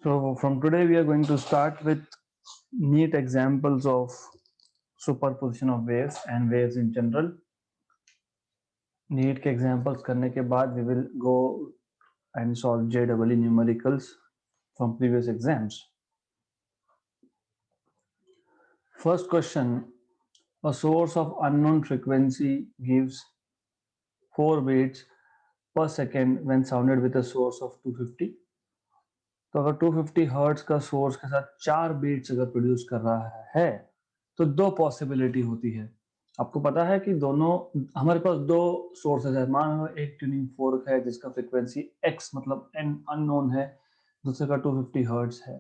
So from today we are going to start with neat examples of superposition of waves and waves in general. NEET के examples करने के बाद we will go and solve JEE numericals from previous exams. First question, a source of unknown frequency gives 4 beats per second when sounded with a source of 250. तो अगर 250 hertz का source के साथ 4 beats अगर produce कर रहा है तो दो पॉसिबिलिटी होती है। आपको पता है कि दोनों हमारे पास दो सोर्सेज है। मान लो एक ट्यूनिंग फोर्क है जिसका फ्रीक्वेंसी x मतलब n अननोन है, दूसरे का 250 हर्ट्ज है।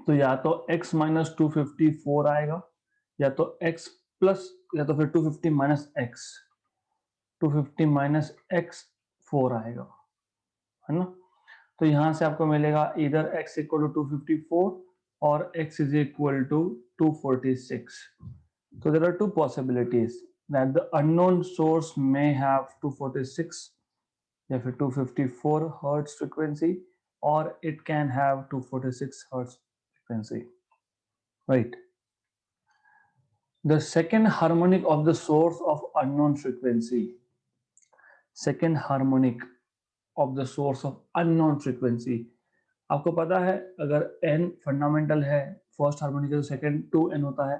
तो या तो x माइनस 254 आएगा या तो x प्लस या तो फिर 250 माइनस x 250 माइनस x 4 आएगा, है ना। तो यहां से आपको मिलेगा इधर x इक्वल टू 254 और x is equal to 246. So there are two possibilities that the unknown source may have 246 या फिर 254 hertz frequency or it can have 246 hertz frequency, right? The second harmonic of the source of unknown frequency, second harmonic of the source of unknown frequency, आपको पता है अगर n fundamental है first harmonic है तो second 2n होता है,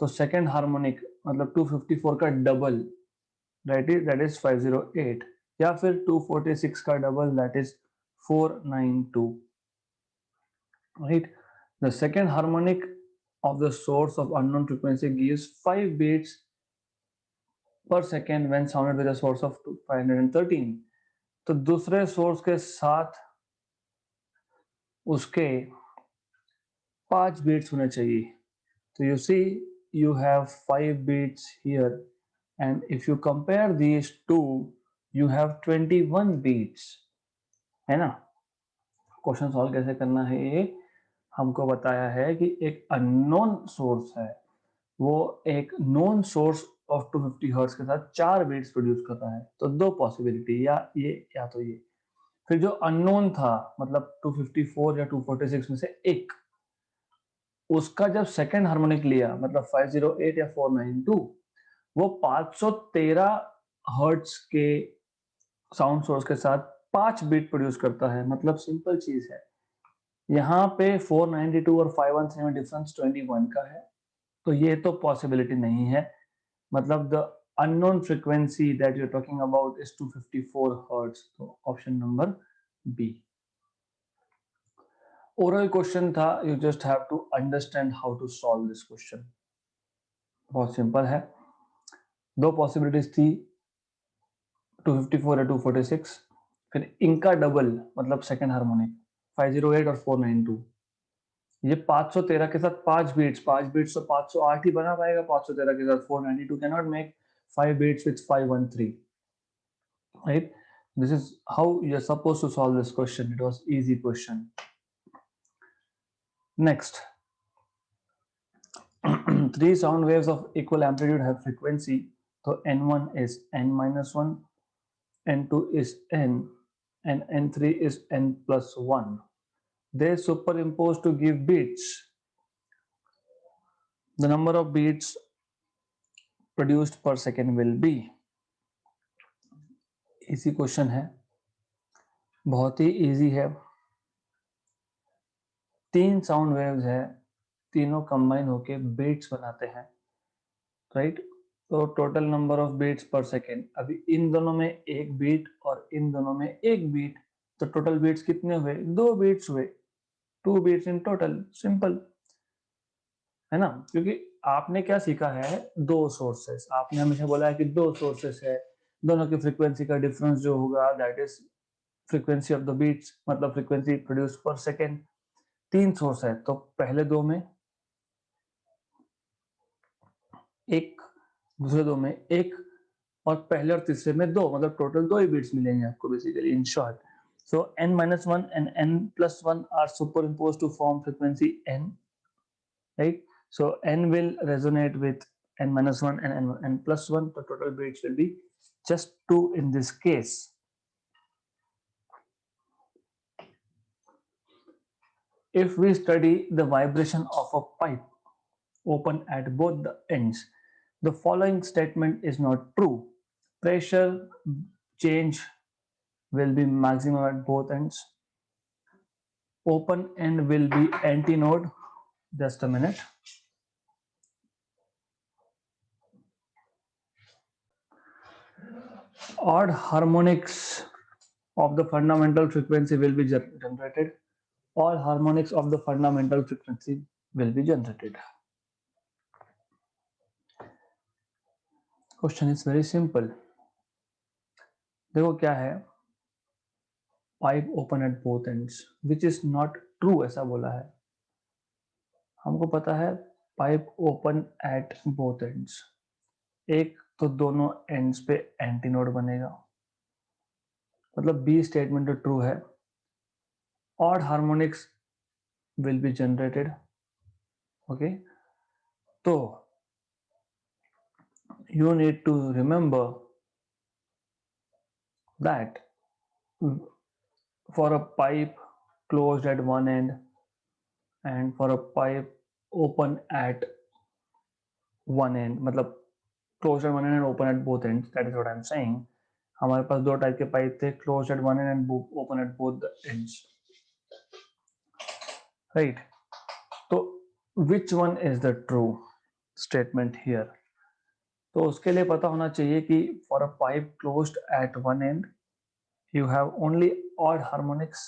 तो सेकंड हार्मोनिक मतलब 254 का डबल दैट इज 508 या फिर 246 का double that is 492, right. The second harmonic of the source of unknown frequency gives 5 beats per second when sounded with a source of 513. तो दूसरे सोर्स के साथ उसके 5 बीट्स होने चाहिए। तो you see you have 5 beats here and if you compare these two you have 21 beats, है ना। क्वेश्चन सॉल्व कैसे करना है ये हमको बताया है कि एक अननोन सोर्स है, वो एक नोन सोर्स ऑफ 250 हर्ट्ज के साथ 4 बीट्स प्रोड्यूस कर रहा है। तो दो पॉसिबिलिटी, या ये या तो ये। फिर जो अननोन था मतलब 254 या 246 में से एक, उसका जब सेकेंड हार्मोनिक लिया मतलब 508 या 492, वो 513 हर्ट्ज के साउंड सोर्स के साथ 5 बीट प्रोड्यूस करता है। मतलब सिंपल चीज है, यहाँ पे 492 और 513 में डिफरेंस 21 का है, तो ये तो पॉसिबिलिटी नहीं है। मतलब the unknown frequency that you are talking about is 254 hertz. तो option number B. Oral question था, you just have to understand how to solve this question. बहुत सिंपल है, दो पॉसिबिलिटीज थी 254 या 246, फिर इनका डबल मतलब सेकेंड हार्मोनिक 508 और 492। ये 513 के साथ 5 बीट्स, 5 बीट्स तो 508 ही बना पाएगा। 513 के साथ 492 can not make 5 beats with 513, right? This is how you're supposed to solve this question. It was easy question. Next, three sound waves of equal amplitude have frequency. So n1 is n minus 1, n2 is n, and n3 is n plus 1. They superimpose to give beats. The number of beats produced per second will be. Easy question है, बहुत ही easy है। तीन sound waves है, तीनों combine होके beats बनाते हैं, right. तो टोटल नंबर ऑफ बीट्स पर सेकेंड, अभी इन दोनों में एक बीट और इन दोनों में एक बीट, तो टोटल बीट्स कितने हुए? 2 बीट्स हुए, 2 बीट्स इन टोटल। सिंपल है ना, क्योंकि आपने क्या सीखा है, दो सोर्सेस। आपने हमेशा बोला है कि दो सोर्सेस है, दोनों की फ्रीक्वेंसी का डिफरेंस जो होगा that is frequency of the beats, मतलब फ्रीक्वेंसी प्रोड्यूस पर सेकेंड। तीन सोर्स है तो पहले दो में एक, दूसरे दो में एक, और पहले और तीसरे में दो, मतलब टोटल दो ही बीट्स मिलेंगे आपको basically in short. So n minus 1 and n plus 1 are superimposed to form frequency n, right? So n will resonate with n minus 1 and n plus 1. The total beats will be just 2 in this case. if we study the vibration of a pipe open at both the ends, the following statement is not true. Pressure change will be maximum at both ends. Open end will be antinode. Just a minute. Odd harmonics of the fundamental frequency will be generated. All harmonics of the fundamental frequency will be generated. Question is very simple. देखो क्या है, pipe open at both ends, which is not true ऐसा बोला है. हमको पता है pipe open at both ends, एक तो दोनों एंड्स पे एंटीनोड बनेगा, मतलब बी स्टेटमेंट तो ट्रू है. Odd harmonics will be generated. Okay, तो you need to remember that for a pipe closed at one end and for a pipe open at one end, मतलब closed at one end and open at both ends, that is what I'm saying. हमारे पास दो type के pipe थे, closed at one end and open at both the ends, right? तो which one is the true statement here? तो उसके लिए पता होना चाहिए कि for a pipe closed at one end you have only odd harmonics.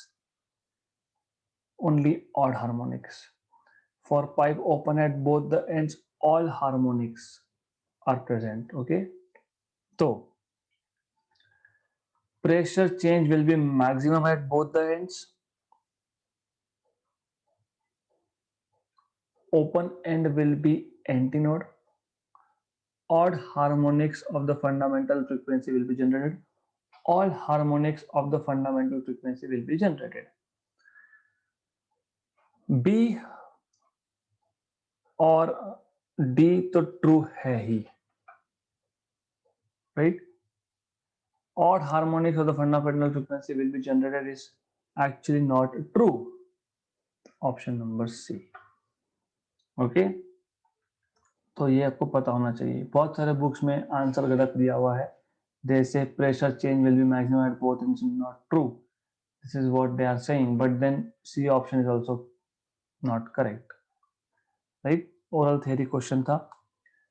For pipe open at both the ends, all harmonics are present. Okay, so pressure change will be maximum at both the ends. Open end will be antinode. Odd harmonics of the fundamental frequency will be generated. All harmonics of the fundamental frequency will be generated. B और D तो true है ही, right? Odd harmonics of the fundamental frequency will be generated is actually not true. Option number C. Okay? तो ये आपको पता होना चाहिए. बहुत सारे बुक्स में आंसर गलत दिया हुआ है. They say pressure change will be maximum at both ends. Not true. This is what they are saying, but then C option is also not correct. Right? Oral theory question था.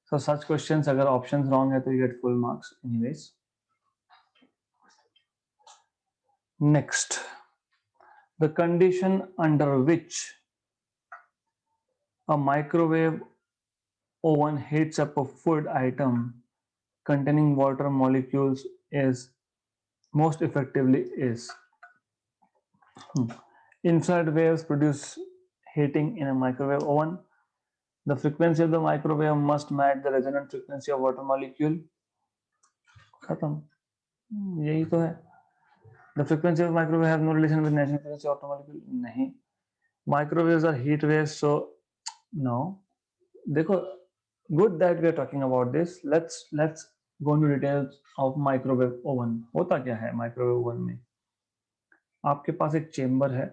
So such questions अगर options wrong है तो you get full marks anyways. Next, the condition under which a microwave oven heats up a food item containing water molecules is most effectively is infrared waves produce heating in a microwave oven. The frequency of the microwave must match the resonant frequency of water molecule. खत्म, यही तो है. The frequency of microwave has no relation with natural frequency of water molecule. नहीं, microwaves are heat waves, so no. देखो, good that we are talking about this. Let's go into details of microwave oven. होता क्या है microwave oven में? आपके पास एक chamber है,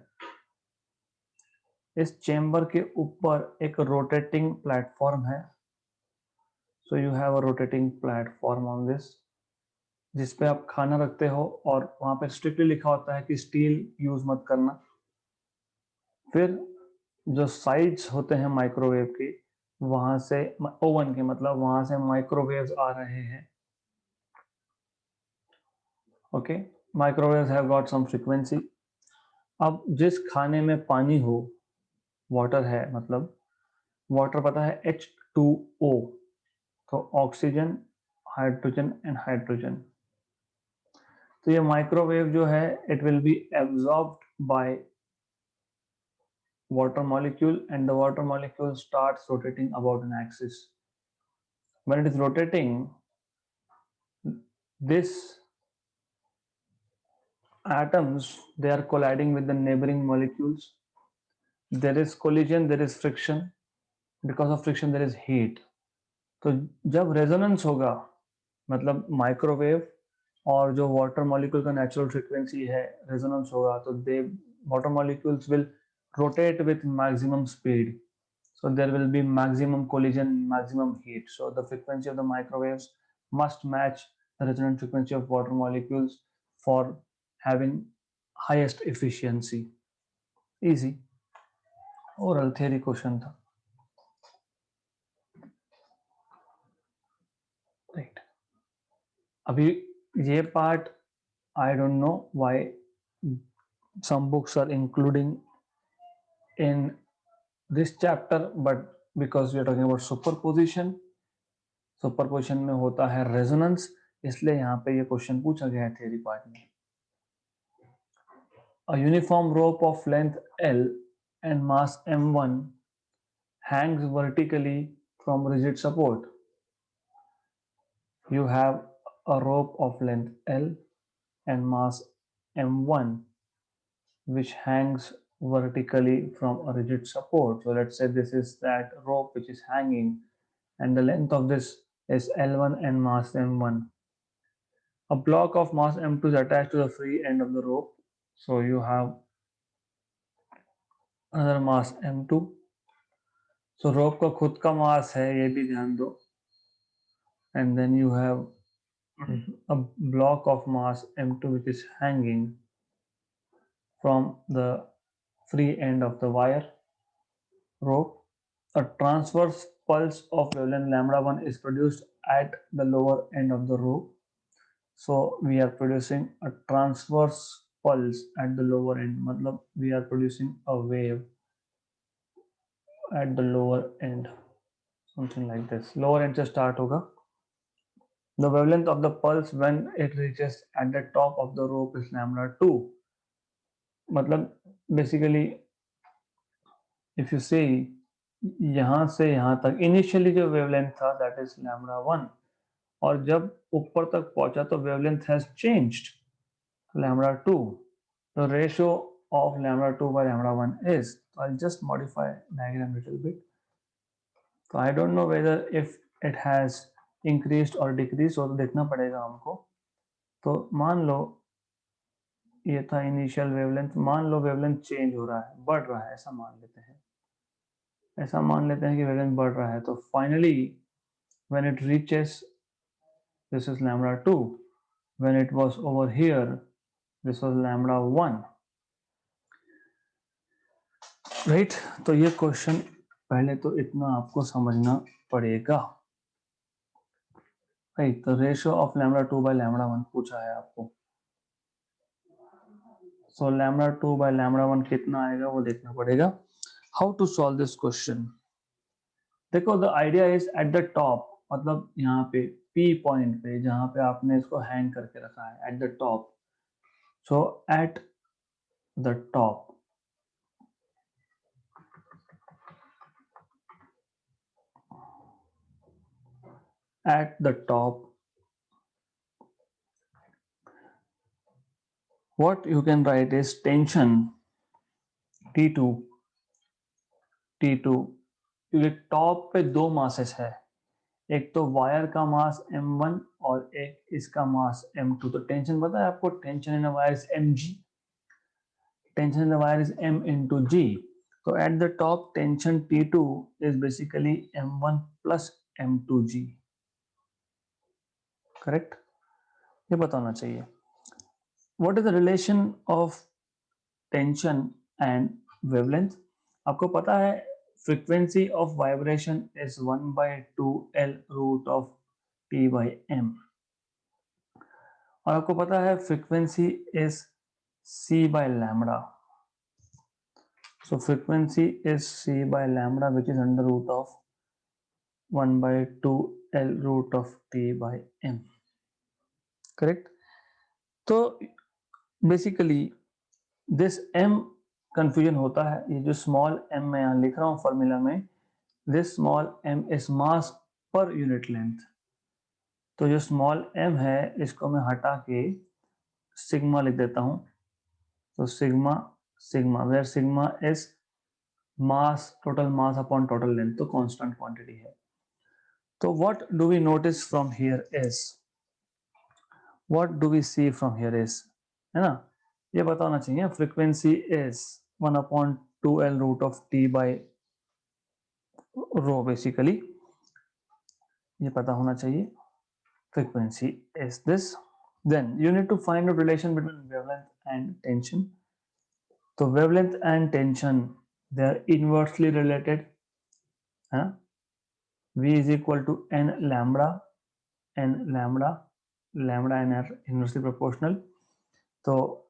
इस चेम्बर के ऊपर एक रोटेटिंग प्लेटफॉर्म है. So you have a rotating platform on this, जिसपे आप खाना रखते हो और वहां पे स्ट्रिक्टली लिखा होता है कि स्टील यूज मत करना. फिर जो साइड्स होते हैं माइक्रोवेव के, वहां से ओवन के, मतलब वहां से माइक्रोवेव्स आ रहे हैं. Okay, microwaves have got some frequency. अब जिस खाने में पानी हो, वाटर है, मतलब वाटर पता है H2O, तो ऑक्सीजन, हाइड्रोजन एंड हाइड्रोजन. तो ये माइक्रोवेव जो है, it will be absorbed bye water molecule and the water molecule starts rotating about an axis. When it is rotating, this atoms, they are colliding with the neighboring molecules. There is collision, there is friction. Because of friction there is heat. तो जब resonance होगा, मतलब microwave और जो water molecule का natural frequency है, resonance होगा, तो they water molecules will rotate with maximum speed. So there will be maximum collision, maximum heat. So the frequency of the microwaves must match the resonant frequency of water molecules for having highest efficiency. Easy. Oral theory question था. Right. अभी ये part I don't know why some books are including in this chapter, but because we are talking about superposition में होता है resonance, इसलिए यहाँ पे ये क्वेश्चन पूछा गया है theory part में. A uniform rope of length L and mass m1 hangs vertically from rigid support. You have a rope of length L and mass m1 which hangs vertically from a rigid support. So let's say this is that rope which is hanging and the length of this is L1 and mass m1. A block of mass m2 is attached to the free end of the rope. So you have another mass m2. So rope का खुद का मास है, ये भी ध्यान दो. And then you have a block of mass m2 which is hanging from the free end of the wire rope. A transverse pulse of wavelength lambda 1 is produced at the lower end of the rope. So we are producing a transverse pulse at the lower end. मतलब we are producing a wave at the lower end, something like this. Lower end से start होगा. The wavelength of the pulse when it reaches at the top of the rope is lambda 2. मतलब basically if you say यहाँ से यहाँ तक initially जो wavelength था that is lambda 1, और जब ऊपर तक पहुंचा तो wavelength has changed lambda 2. The ratio of lambda 2 by lambda 1 is, so I'll just modify diagram a little bit. So I don't know whether if it has increased or decreased, और देखना पड़ेगा हमको. तो मान लो ये था इनिशियल वेवलेंथ, मान लो wavelength change हो रहा है, बढ़ रहा है, ऐसा मान लेते हैं कि वेवलेंथ बढ़ रहा है. तो finally when it reaches, this is lambda 2, when it was over here this was lambda 1, right? तो ये क्वेश्चन पहले तो इतना आपको समझना पड़ेगा, राइट? तो ratio of lambda 2 by lambda 1 पूछा है आपको. सो लैम्डा 2 बाय लैम्डा 1 कितना आएगा वो देखना पड़ेगा. How to solve this question? देखो, the idea is at the top, मतलब यहाँ पे पी पॉइंट पे जहाँ पे आपने इसको हैंग करके रखा है, eight the top. So eight the top what you can write is tension T2 क्योंकि टॉप पे दो मासेस है, एक तो वायर का मास m1 और एक इसका मास m2. तो टेंशन पता है आपको, tension in wire is mg, tension in wire is m into g. तो eight the top tension T2 is basically m1 plus m2g. Correct? ये बताना चाहिए. What is the relation of tension and wavelength? आपको पता है frequency of vibration is 1 by 2L root of T by M, और आपको पता है frequency is C by lambda. So frequency is C by lambda which is under root of 1 by 2L root of T by M. Correct? तो basically this M confusion होता है, ये जो small m मैं यहाँ लिख रहा हूँ फॉर्मूला में, this small m is mass per unit length. तो जो स्मॉल m है इसको मैं हटा के सिग्मा लिख देता हूँ. तो sigma where sigma is mass, total mass upon total length, तो कांस्टेंट क्वांटिटी है. तो what do we notice from here is, what do we see from here is, है ना? ये बताना चाहिए. Frequency is 1 upon 2L root of T by rho basically, ये पता होना चाहिए. Frequency is this. Then you need to find a relation between wavelength and tension. So wavelength and tension, they are inversely related. Huh? V is equal to n lambda, lambda and are inversely proportional. So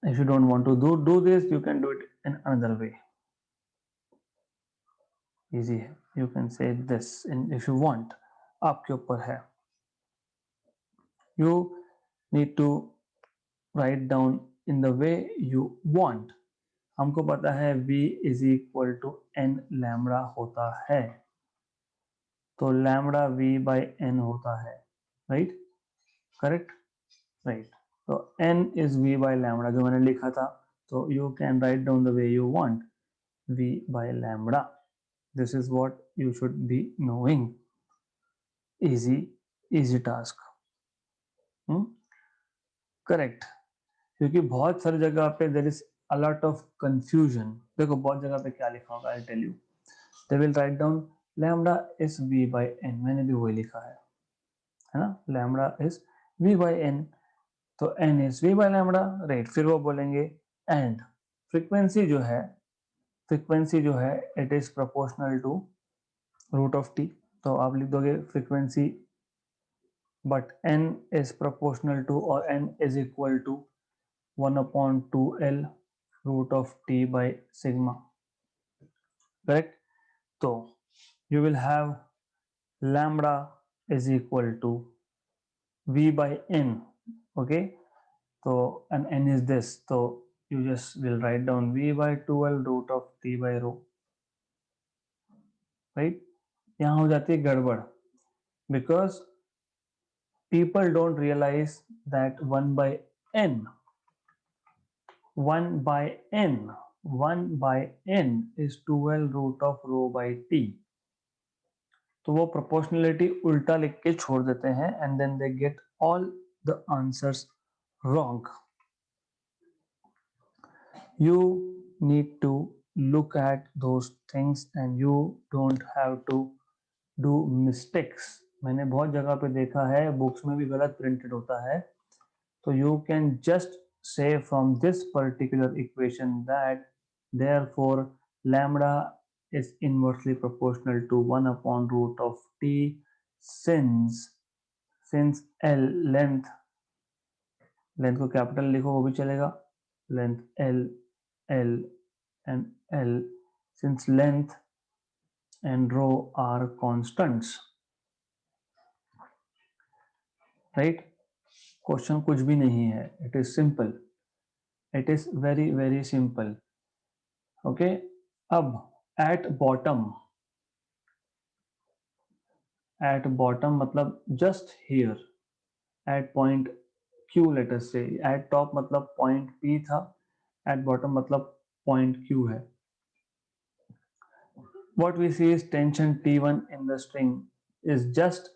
if you don't want to do this, you can do it in another way. Easy है. You can say this if you want. आपके ऊपर है. You need to write down in the way you want. हमको पता है V is equal to n lambda होता है, तो lambda V by n होता है, right? Correct? Right. So n is V by lambda जो मैंने लिखा था, so you can write down the way you want. V by lambda. This is what you should be knowing. Easy task. Correct. क्योंकि बहुत सारी जगह पे there is a lot of confusion. देखो बहुत जगह पे क्या लिखा होगा, I'll tell you. They will write down lambda is V by n. मैंने भी वही लिखा है ना, lambda is V by n, तो n is V by lambda, right? फिर वो बोलेंगे and frequency जो है it is proportional to root of t. तो आप लिख दोगे frequency but n is proportional to or n is equal to 1 upon 2L root of t by sigma. Correct? So you will have lambda is equal to V by n. Okay, so and n is this, so you just will write down V by 2L root of t by rho. Right? यहाँ हो जाती है गड़बड़, because people don't realize that 1 by n is 2L root of rho by t. तो वो proportionality उल्टा लिख के छोड़ देते हैं and then they get all the answers wrong. You need to look at those things and you don't have to do mistakes. मैंने बहुत जगह पे देखा है, बुक्स में भी गलत प्रिंटेड होता है, तो you can just say from this particular equation that therefore lambda is inversely proportional to 1 upon root of t since L length को कैपिटल लिखो वो भी चलेगा, length L and L since length and rho are constants, right? Question कुछ भी नहीं है, it is simple, it is very simple. Okay, अब at bottom मतलब just here at point Q, let us say. at top मतलब point P था, at bottom मतलब point Q है. What we see is tension T1 in the string is just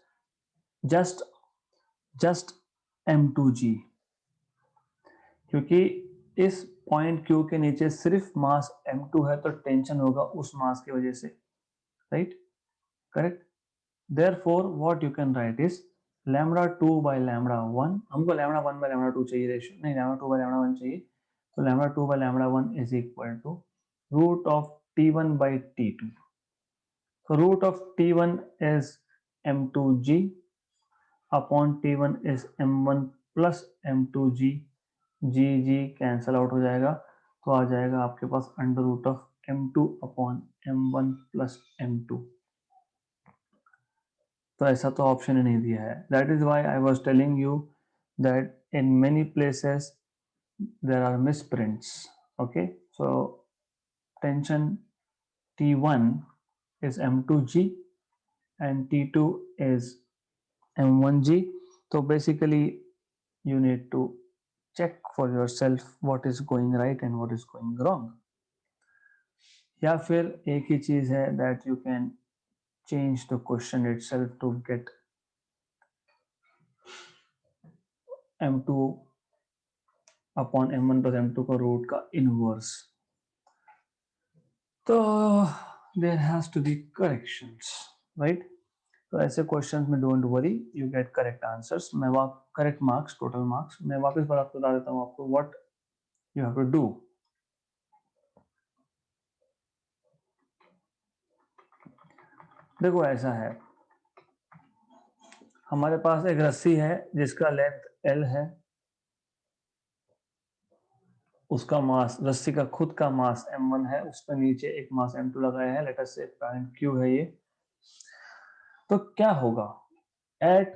M2G, क्योंकि इस point Q के नीचे सिर्फ मास M2 है, तो टेंशन होगा उस मास की वजह से, right? Correct? Therefore what you can write is lambda 2 by lambda 1. हमको lambda 1 by lambda 2 चाहिए रेशियो, नहीं lambda 2 by lambda 1 चाहिए, तो lambda 2 by lambda 1 is equal to root of T1 by T2. So root of T1 is M2G upon T1 is M1 plus M2G. G cancel out हो जाएगा, तो आ जाएगा आपके पास under root of M2 upon M1 plus M2. तो ऐसा तो ऑप्शन ही नहीं दिया है. That is why I was telling you that in many places there are misprints. Okay, so tension T1 is M2G and T2 is M1G. So basically you need to check for yourself what is going right and what is going wrong. या फिर एक ही चीज है that you can change the question itself to get M2 upon M1 plus M2 का root का inverse. तो there has to be corrections, right? तो ऐसे क्वेश्चंस में don't worry, you get correct answers. मैं करेक्ट मार्क्स, टोटल मार्क्स मैं वापस बता देता हूँ आपको what you have to do. देखो ऐसा है, हमारे पास एक रस्सी है जिसका लेंथ L है, उसका मास, रस्सी का खुद का मास m1 है, उस पर नीचे एक मास m2 लगाया है, लेट अस से पॉइंट Q है ये। तो क्या होगा एट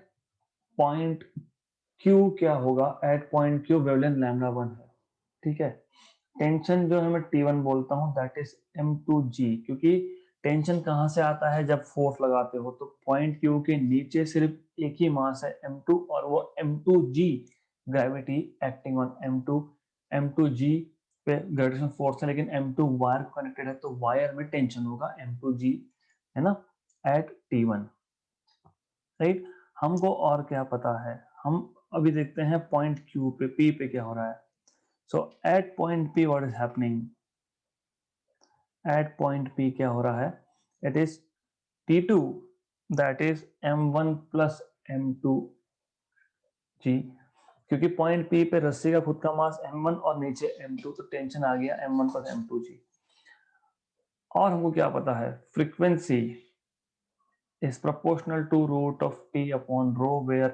पॉइंट Q, क्या होगा एट पॉइंट Q? वेवलेंथ λ1 है, ठीक है। टेंशन जो है मैं T1 बोलता हूँ, दैट इज m2g, क्योंकि टेंशन कहां से आता है? जब फोर्स लगाते हो तो पॉइंट Q के नीचे सिर्फ एक ही मास है m2, और वो m2g gravity acting on m2g पे ग्रेविटेशन फोर्स है, लेकिन m2 वायर कनेक्टेड है, तो वायर में टेंशन होगा m2g, है ना, एट T1, राइट। हमको और क्या पता है, हम अभी देखते हैं पॉइंट Q पे, P पे क्या हो रहा है। So at point P what is happening? At point P क्या हो रहा है? It is T2, that is m1 plus m2g, क्योंकि पॉइंट P पे रस्सी का खुद का मास m1 और नीचे m2, तो टेंशन आ गया m1 प्लस m2g। और हमको क्या पता है, frequency is proportional to root of T upon rho, where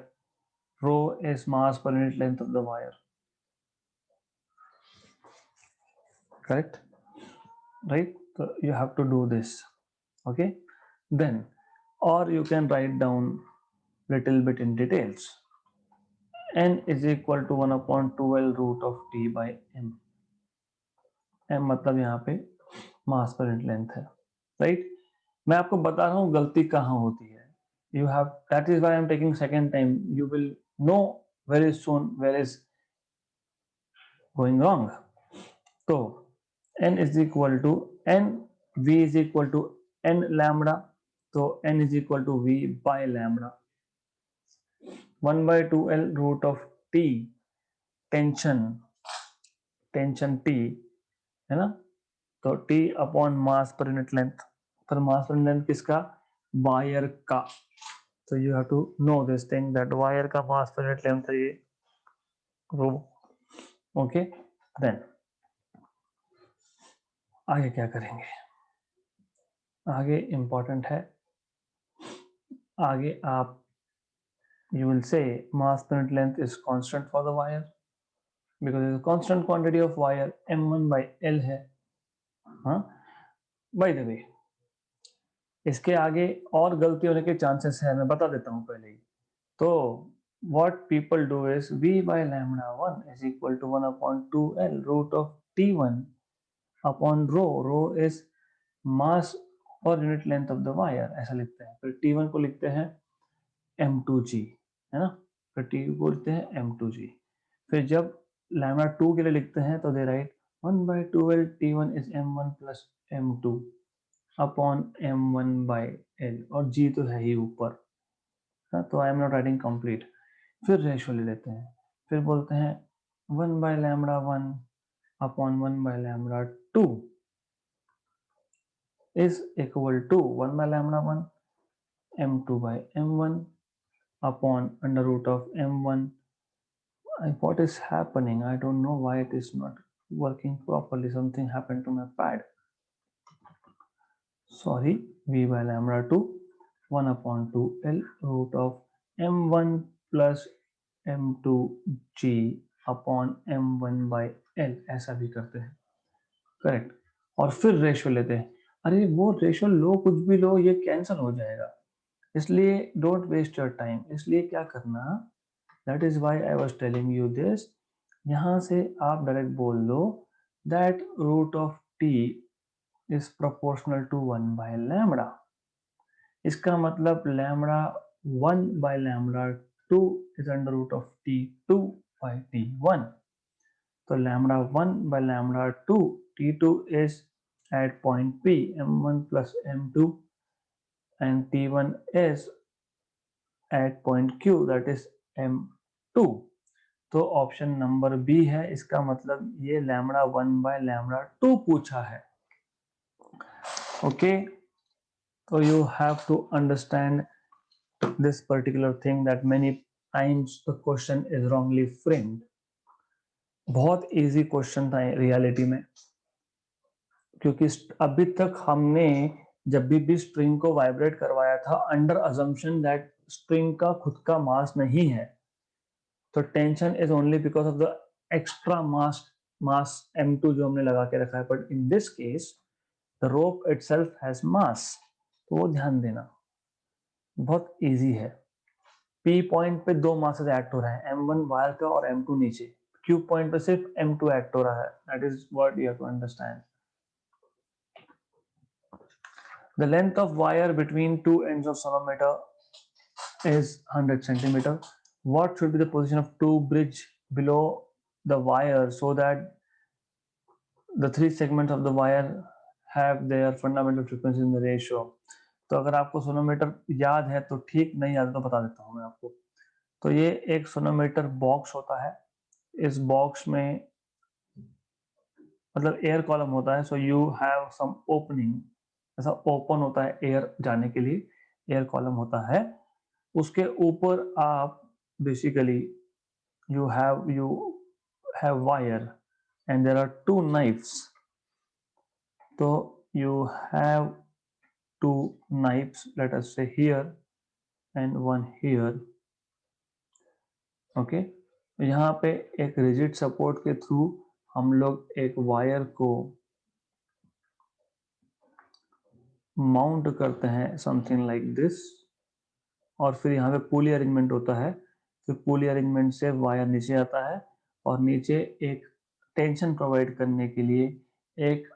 rho is mass per unit length of the wire, correct? Right, so you have to do this, okay? Then, or you can write down little bit in details. N is equal to 1 upon 2L root of T by M. M मतलब यहाँ पे मास per unit length है, right? मैं आपको बता रहा हूँ गलती कहाँ होती है। You have, that is why I am taking second time. You will know very soon where is going wrong. तो n is equal to n, v is equal to n lambda, तो n is equal to v by lambda, 1 by 2L root of T, tension T है ना, तो T upon mass per unit length, पर मास per unit length किसका? Wire का। तो you have to know this thing that wire का mass per unit length है ये रो, ओके। देन आगे क्या करेंगे? आगे इंपॉर्टेंट है, आगे आप you will say mass per unit length is constant for the wire because it's a constant quantity of wire, m1 by L है, हाँ। by the way, इसके आगे और गलती होने के चांसेस है, मैं बता देता हूँ पहले ही। तो what people do is v by lambda 1 is equal to 1 upon 2L root of T1 upon rho, rho is mass और unit length of the wire, ऐसा लिखते हैं। फिर T1 को लिखते हैं m2g, है ना, फिर T2 को लिखते हैं m2g। फिर जब लैम्डा 2 के लिए लिखते हैं तो they write 1 by 2L T1 is m1 plus m2 upon m1 by L, और g तो है ही ऊपर, तो I am not writing complete. फिर रेशो ले लेते हैं, फिर बोलते हैं 1 by lambda 1 upon 1 by lambda 2 is equal to 1 by lambda 1 m2 by m1 upon under root of m1. What is happening? I don't know why it is not working properly. Something happened to my pad. Sorry, v by lambda 2 1 upon 2L root of m1 plus m2g upon m1 by L, ऐसा भी करते हैं, correct. और फिर ratio लेते हैं, अरे वो रेशियो लो, कुछ भी लो, ये कैंसिल हो जाएगा, इसलिए डोंट वेस्ट योर टाइम। इसलिए क्या करना, that is why I was telling you this, यहां से आप डायरेक्ट बोल दो that root of T is proportional to 1 by lambda. इसका मतलब lambda 1 by lambda 2 is under root of T 2 by T 1। तो lambda 1 by lambda 2 T2 is at point P m1 plus m2 and T1 is at point Q that is m2। तो option number B है, इसका मतलब ये lambda 1 by lambda 2 पूछा है। Okay, so you have to understand this particular thing that many times the question is wrongly framed. बहुत easy question था reality में, क्योंकि अभी तक हमने जब भी स्ट्रिंग को वाइब्रेट करवाया था अंडर अजम्पशन दैट स्ट्रिंग का खुद का मास नहीं है, तो tension is only because of the extra mass m2 जो हमने लगा के रखा है, but in this case the rope itself has मास, तो वो ध्यान देना, बहुत इजी है। पी पॉइंट पे दो मासेस एक्ट हो रहे हैं, m1 वायर का और m2 नीचे, क्यू पॉइंट पे सिर्फ m2 एक्ट हो रहा है, that is what you have to understand. The length of wire between two ends of sonometer is 100 centimeter. What should be the position of two bridge below the wire so that the three segments of the wire have their fundamental frequency in the ratio? तो अगर आपको sonometer याद है तो ठीक, नहीं याद तो बता देता हूँ मैं आपको। तो ये एक सोनोमीटर बॉक्स होता है, इस बॉक्स में मतलब एयर कॉलम होता है, so you have some opening, ऐसा ओपन होता है एयर जाने के लिए, एयर कॉलम होता है, उसके ऊपर आप basically you have wire and there are two knives, तो you have two knives, let us say here and one here. Okay, यहाँ पे एक रिजिड सपोर्ट के थ्रू हम लोग एक वायर को माउंट करते हैं समथिंग लाइक दिस, और फिर यहाँ पे पुली अरेंजमेंट होता है, फिर पुली अरेंजमेंट से वायर नीचे आता है और नीचे एक टेंशन प्रोवाइड करने के लिए एक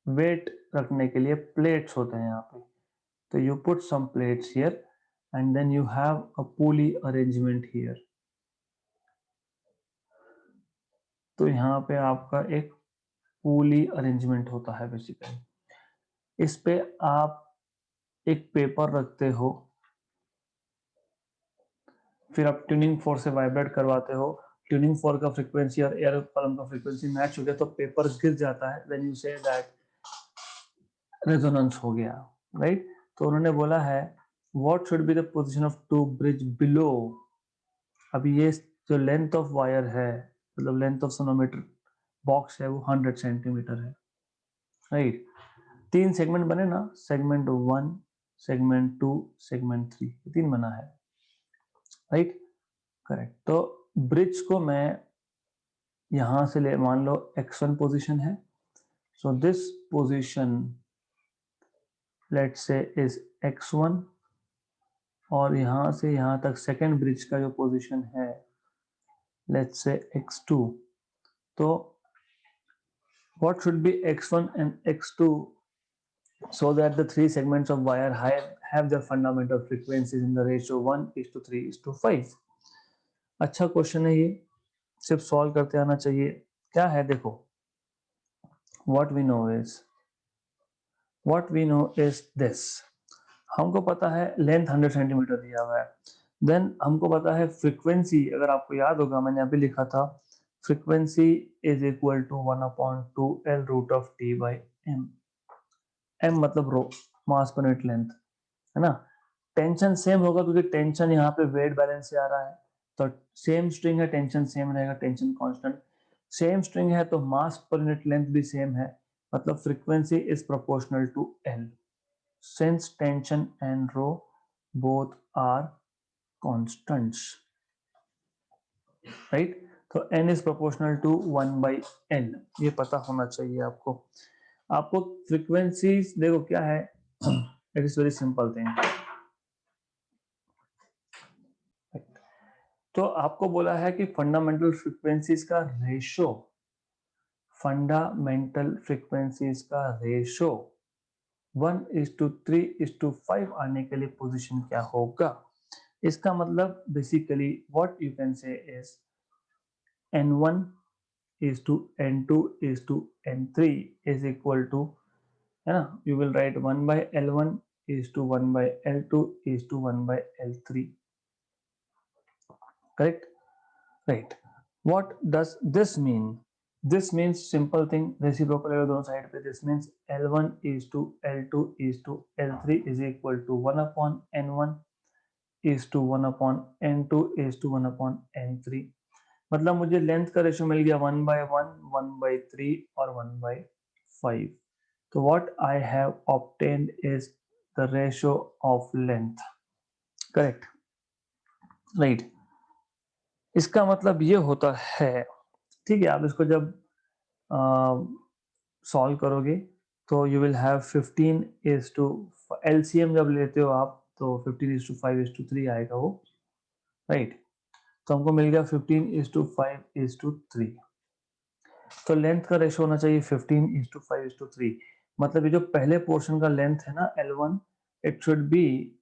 वेट रखने के लिए प्लेट्स होते हैं यहाँ पे, तो you put some plates here and then you have a pulley arrangement here. तो यहाँ पे आपका एक पुली अरेंजमेंट होता है बेसिकली, इस पे आप एक पेपर रखते हो, फिर आप ट्यूनिंग फोर्क से वाइब्रेट करवाते हो, ट्यूनिंग फोर्क का फ्रीक्वेंसी और एयर कॉलम का फ्रीक्वेंसी मैच हो गया तो पेपर गिर जाता है, then you say that resonance हो गया, राइट। तो उन्होंने बोला है what should be the position of two bridge below. अभी ये जो लेंथ ऑफ वायर है, मतलब लेंथ ऑफ सोनोमीटर बॉक्स है, वो 100 सेंटीमीटर है, राइट। तीन सेगमेंट बने ना, सेगमेंट 1, सेगमेंट 2, सेगमेंट 3, तीन बना है, राइट, करेक्ट। तो ब्रिज को मैं यहां से ले, मान लो x1 पोजीशन है, so this position let's say is x1, और यहां से यहां तक सेकेंड ब्रिज का जो पोजीशन है लेट्स से x2। तो what should be x1 and x2 so that the three segments of wire have their fundamental frequencies in the ratio 1:3:5? अच्छा क्वेश्चन है ये, सिर्फ सॉल्व करते आना चाहिए। क्या है देखो, what we know is this, हमको पता है लेंथ 100 सेंटीमीटर दिया हुआ है, देन हमको पता है फ्रीक्वेंसी, अगर आपको याद होगा मैंने अभी लिखा था frequency is equal to 1/2 L root of T by M, M मतलब रो, मास पर यूनिट लेंथ, है ना। टेंशन सेम होगा क्योंकि टेंशन यहाँ पे वेट बैलेंस से आ रहा है, तो सेम स्ट्रिंग है, टेंशन सेम रहेगा, टेंशन कांस्टेंट। सेम स्ट्रिंग है तो मास पर यूनिट लेंथ भी सेम है, मतलब frequency is proportional to L, since tension and rho both are constants, right? तो n is proportional to 1/n, ये पता होना चाहिए आपको। आपको फ्रीक्वेंसीज देखो क्या है, it is very simple thing. तो आपको बोला है कि फंडामेंटल फ्रीक्वेंसीज का रेशो, फंडामेंटल फ्रीक्वेंसीज का रेशो 1:3:5 आने के लिए पोजीशन क्या होगा। इसका मतलब basically what you can say is n1 is to n2 is to n3 is equal to, है ना, you will write 1/L1 is to 1/L2 is to 1/L3, correct, right। What does this mean? This means simple thing, reciprocal है दोनों side पे. This means L1 is to L2 is to L3 is equal to 1 upon N1 is to 1 upon N2 is to 1 upon N3. मतलब मुझे length का ratio मिल गया 1/1, 1/3 और 1/5. तो what I have obtained is the ratio of length. Correct. Right. इसका मतलब ये होता है, ठीक है, आप इसको जब सॉल्व करोगे तो you will have 15 is to LCM जब लेते हो आप तो 15:5:3 आएगा वो, राइट. तो हमको मिल गया 15:5:3. तो लेंथ का रेशियो होना चाहिए 15:5:3. मतलब ये जो पहले पोर्शन का लेंथ है ना L1, it should be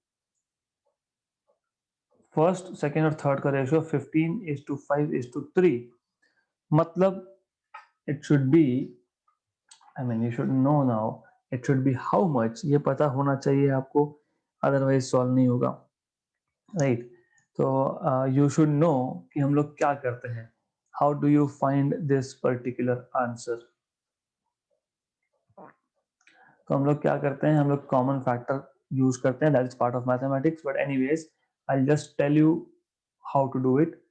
first, second और थर्ड का रेशियो 15:5:3. मतलब it should be, I mean you should know now, it should be how much, ये पता होना चाहिए आपको, अदरवाइज सॉल्व नहीं होगा, राइट. तो you should know कि हम लोग क्या करते हैं. How do you find this particular answer? तो हम लोग क्या करते हैं, हम लोग कॉमन फैक्टर यूज करते हैं, that is part of mathematics, but anyways I just tell you how to do it.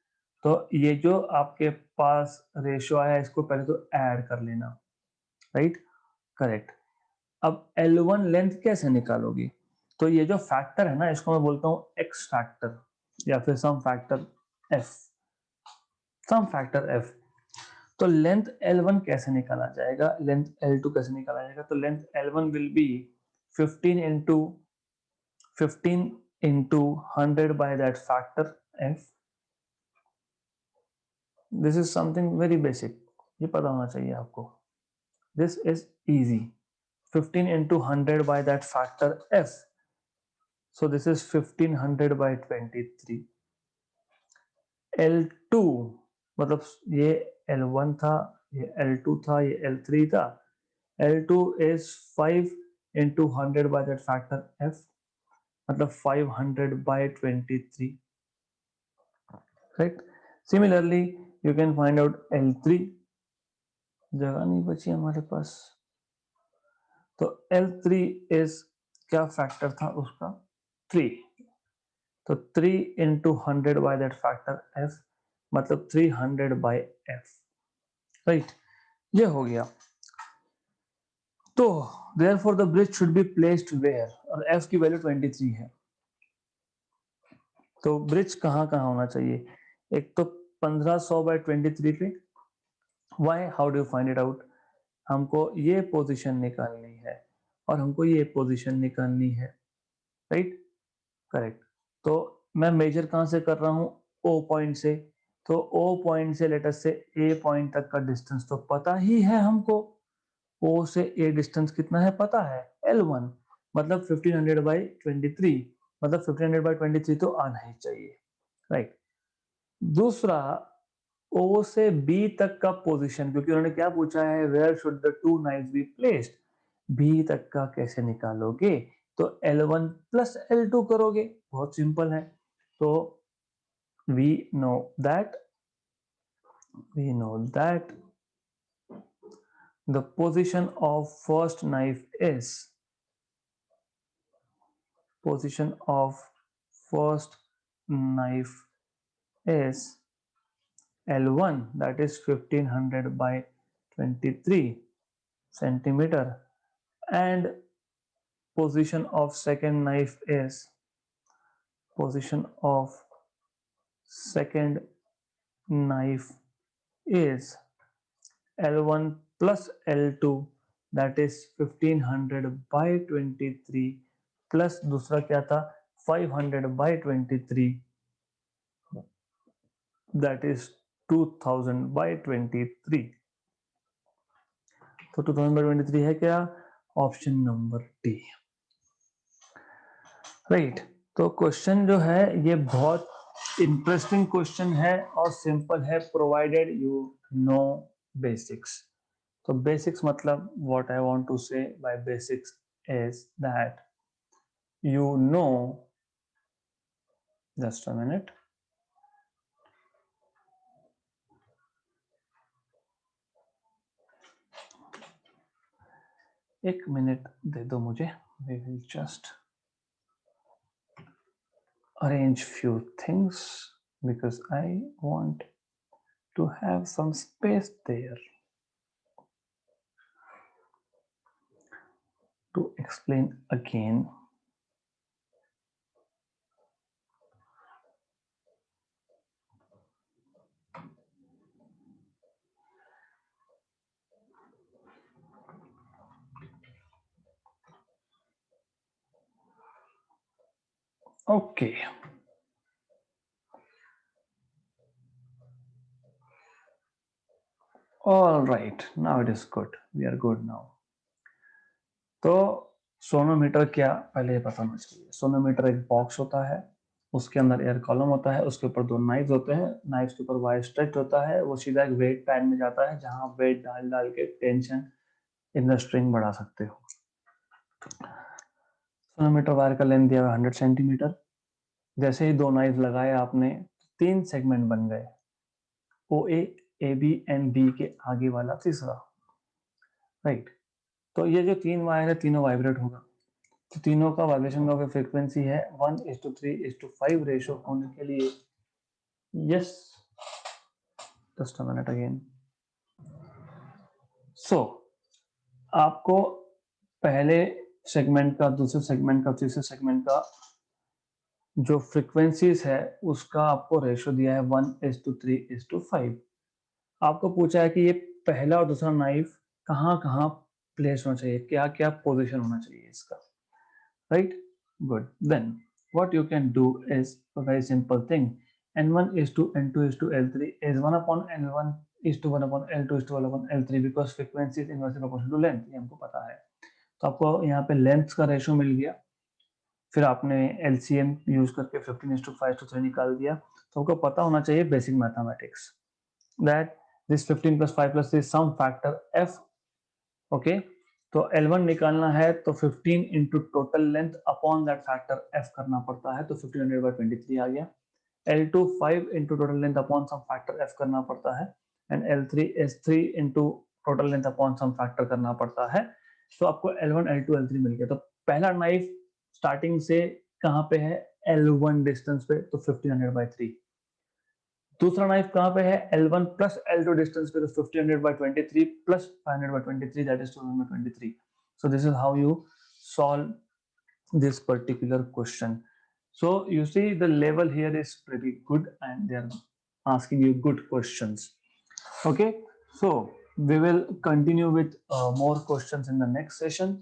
तो ये जो आपके पास रेशियो आया इसको पहले तो ऐड कर लेना, राइट. करेक्ट. अब L1 लेंथ कैसे निकालोगी, तो ये जो फैक्टर है ना इसको मैं बोलता हूँ एक्स फैक्टर या फिर some factor F, some factor F. तो लेंथ L1 कैसे निकाला जाएगा, लेंथ L2 कैसे निकाला जाएगा, तो length L1 will be 15 into 100 by that factor F. This is something very basic, ये पता होना चाहिए आपको. This is easy. 15 into 100 by that factor F. So this is 1500 by 23. L2 मतलब ये L1 था, ये L2 था, ये L3 था. L2 is 5 into 100 by that factor F, मतलब 500 by 23, right. Similarly you can find out L3, जगह नहीं बची हमारे पास, तो L3 is क्या फैक्टर था उसका, 3. तो 3 into 100 by that factor F, मतलब 300 by F, राइट. ये हो गया. तो therefore the bridge should be placed where, और F की वैल्यू 23 है. तो ब्रिज कहाँ कहाँ होना चाहिए, एक तो 1500 by 23 पे. Why, how do find it out, हमको ये पोजीशन निकालनी है और हमको ये पोजीशन निकालनी है, राइट. करेक्ट. तो मैं मेजर कहाँ से कर रहा हूँ, O पॉइंट से. तो O पॉइंट से लेटर से A पॉइंट तक का डिस्टेंस तो पता ही है हमको. O से A डिस्टेंस कितना है पता है, L1, मतलब 1500 by 23, मतलब 1500 by 23 तो आना ही चाहिए, राइट. दूसरा O से B तक का पोजीशन, क्योंकि उन्होंने क्या पूछा है, where should the two knifes be placed, B तक का कैसे निकालोगे, तो L1 प्लस L2 करोगे, बहुत सिंपल है. तो we know that the position of first knife is L1, that is 1500 by 23 centimeter, and position of second knife is L1 plus L2, that is 1500 by 23 plus दूसरा क्या था 500 by 23, that is 2000 by 23. तो 2000 by 23 है क्या, option number D, right. तो question जो है ये बहुत इंटरेस्टिंग क्वेश्चन है और सिंपल है, प्रोवाइडेड यू नो बेसिक्स. तो बेसिक्स मतलब what I want to say by basics is that you know, just a minute, एक मिनट दे दो मुझे. We will just arrange few things because I want to have some space there to explain again. Okay. All right. Now it is good. We are good now. तो sonometer क्या, पहले ये पता होना चाहिए. सोनोमीटर एक बॉक्स होता है, उसके अंदर एयर कॉलम होता है, उसके ऊपर दो नाइफ्स होते हैं, नाइफ्स के ऊपर वायर स्ट्रेच होता है, वो सीधा एक वेट पैड में जाता है जहां आप वेट डाल डाल के टेंशन इन द स्ट्रिंग बढ़ा सकते हो. सोनोमीटर वायर का लेंथ दिया हुआ 100 सेंटीमीटर. जैसे ही दो नाइफ लगाए आपने, 3 सेगमेंट बन गए, ओ ए बी एंड बी के आगे वाला तीसरा. राइट. तो ये जो 3 वायर है तीनों वाइब्रेट होगा. तो तीनों का वाइब्रेशन का फ्रीक्वेंसी है 1:3:5 रेशो होने के लिए. Yes, just a minute again. So आपको पहले सेगमेंट का, दूसरे सेगमेंट का, तीसरे सेगमेंट का जो फ्रीक्वेंसीज है उसका आपको रेशो दिया है 1:3:5. आपको पूछा है कि ये पहला और दूसरा नाइफ कहाँ कहाँ प्लेस होना चाहिए, क्या क्या पोजीशन होना चाहिए इसका. Right. Good. Then what you can do is a very simple thing. N1:N2:L3 is 1 upon N1:1 upon L2:1 upon L3 because frequency is inversely proportional to length. ये हमको पता है. तो आपको यहाँ पे लेंथ का रेशो मिल गया. फिर आपने LCM यूज करके 15:5:3 निकाल दिया. तो आपको पता होना चाहिए basic mathematics that this 15 plus 5 plus 3 some factor f. Okay. तो L1 निकालना है तो 15 into total length upon that factor f करना पड़ता है, तो 1500/23 आ गया. L2 5 into total length upon some factor f करना पड़ता है, and L3 is 3 into total length upon some factor करना पड़ता है. तो आपको L1 L2 L3 मिल गया. तो पहला नाइफ स्टार्टिंग से कहाँ पे है, L1 डिस्टेंस पे, तो 1500/3. दूसरा नाइफ कहाँ पे है, L1 प्लस L2 डिस्टेंस पे, तो 1500/23 plus 500/23, that is 223. So this is how you solve this particular question. So you see the level here is pretty good and they are asking you good questions. Okay, so we will continue with more questions in the next session.